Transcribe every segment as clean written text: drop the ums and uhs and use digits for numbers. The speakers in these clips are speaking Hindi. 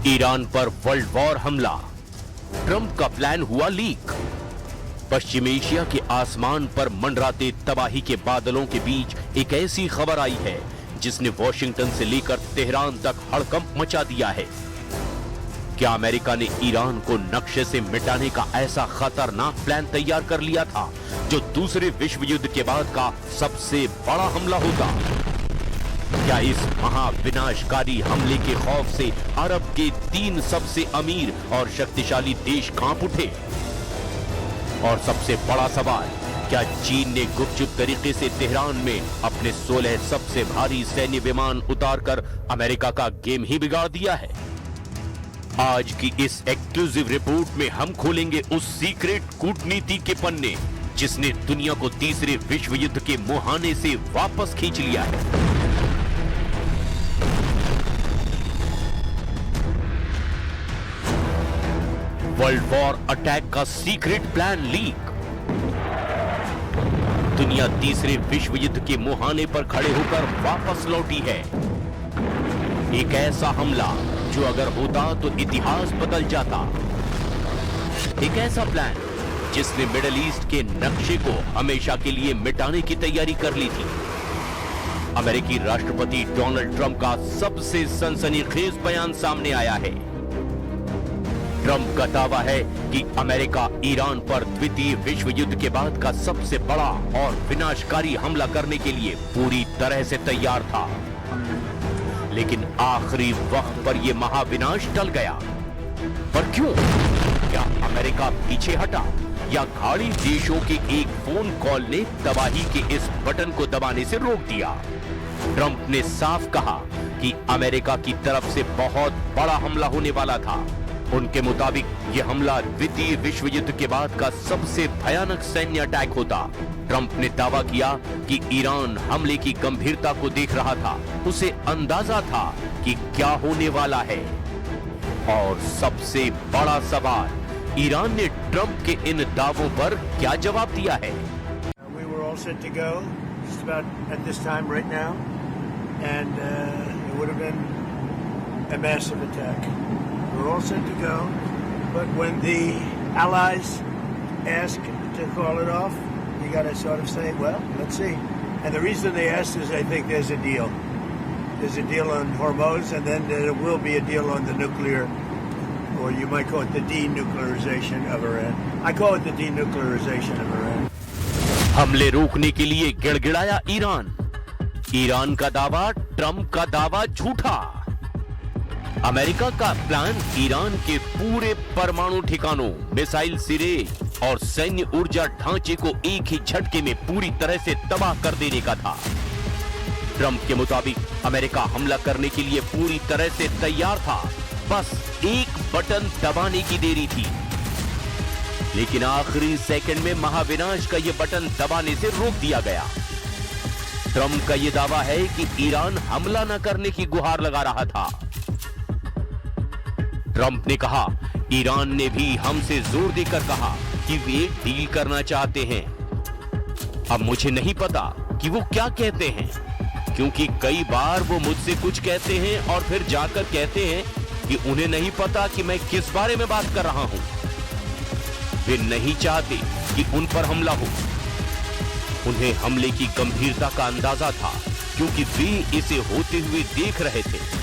ईरान पर वर्ल्ड वॉर हमला, ट्रंप का प्लान हुआ लीक। पश्चिम एशिया के आसमान पर मंडराते तबाही के बादलों के बीच एक ऐसी खबर आई है जिसने वॉशिंगटन से लेकर तेहरान तक हड़कंप मचा दिया है। क्या अमेरिका ने ईरान को नक्शे से मिटाने का ऐसा खतरनाक प्लान तैयार कर लिया था जो दूसरे विश्व युद्ध के बाद का सबसे बड़ा हमला होगा? क्या इस महाविनाशकारी हमले के खौफ से अरब के 3 सबसे अमीर और शक्तिशाली देश कांप उठे? और सबसे बड़ा सवाल, क्या चीन ने गुपचुप तरीके से तेहरान में अपने 16 सबसे भारी सैन्य विमान उतारकर अमेरिका का गेम ही बिगाड़ दिया है? आज की इस एक्सक्लूसिव रिपोर्ट में हम खोलेंगे उस सीक्रेट कूटनीति के पन्ने जिसने दुनिया को तीसरे विश्व युद्ध के मुहाने से वापस खींच लिया है। वर्ल्ड वॉर अटैक का सीक्रेट प्लान लीक। दुनिया तीसरे विश्व युद्ध के मुहाने पर खड़े होकर वापस लौटी है। एक ऐसा हमला जो अगर होता तो इतिहास बदल जाता। एक ऐसा प्लान जिसने मिडिल ईस्ट के नक्शे को हमेशा के लिए मिटाने की तैयारी कर ली थी। अमेरिकी राष्ट्रपति डोनाल्ड ट्रंप का सबसे सनसनीखेज बयान सामने आया है। ट्रंप का दावा है कि अमेरिका ईरान पर द्वितीय विश्व युद्ध के बाद का सबसे बड़ा और विनाशकारी हमला करने के लिए पूरी तरह से तैयार था, लेकिन आखिरी वक्त पर यह महाविनाश टल गया। पर क्यों? क्या अमेरिका पीछे हटा या खाड़ी देशों के एक फोन कॉल ने तबाही के इस बटन को दबाने से रोक दिया? ट्रंप ने साफ कहा कि अमेरिका की तरफ से बहुत बड़ा हमला होने वाला था। उनके मुताबिक यह हमला द्वितीय विश्व युद्ध के बाद का सबसे भयानक सैन्य अटैक होता। ट्रंप ने दावा किया कि ईरान हमले की गंभीरता को देख रहा था, उसे अंदाजा था कि क्या होने वाला है। और सबसे बड़ा सवाल, ईरान ने ट्रंप के इन दावों पर क्या जवाब दिया है? We were all set to go just about at this time right now, and it would have been a massive attack. We were all set to go, but when the allies asked to call it off, you got to sort of say, well, let's see. And the reason they asked is I think there's a deal. There's a deal on Hormuz, and then there will be a deal on the nuclear, or you might call it the denuclearization of Iran. I call it the denuclearization of Iran. हमले रोकने के लिए गिड़गिड़ाया ईरान। ईरान का दावा, ट्रंप का दावा झूठा। अमेरिका का प्लान ईरान के पूरे परमाणु ठिकानों, मिसाइल सिरे और सैन्य ऊर्जा ढांचे को एक ही झटके में पूरी तरह से तबाह कर देने का था। ट्रंप के मुताबिक अमेरिका हमला करने के लिए पूरी तरह से तैयार था, बस एक बटन दबाने की देरी थी। लेकिन आखिरी सेकंड में महाविनाश का यह बटन दबाने से रोक दिया गया। ट्रंप का यह दावा है कि ईरान हमला न करने की गुहार लगा रहा था। ट्रंप ने कहा, ईरान ने भी हमसे जोर देकर कहा कि वे डील करना चाहते हैं। अब मुझे नहीं पता कि वो क्या कहते हैं, क्योंकि कई बार वो मुझसे कुछ कहते हैं और फिर जाकर कहते हैं कि उन्हें नहीं पता कि मैं किस बारे में बात कर रहा हूं। वे नहीं चाहते कि उन पर हमला हो। उन्हें हमले की गंभीरता का अंदाजा था, क्योंकि वे इसे होते हुए देख रहे थे।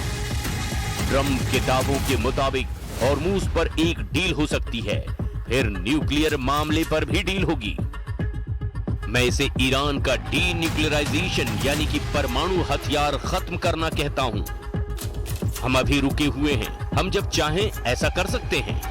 ट्रंप के दावों के मुताबिक हॉर्मूज पर एक डील हो सकती है, फिर न्यूक्लियर मामले पर भी डील होगी। मैं इसे ईरान का डीन्यूक्लियराइजेशन यानी कि परमाणु हथियार खत्म करना कहता हूं। हम अभी रुके हुए हैं, हम जब चाहें ऐसा कर सकते हैं।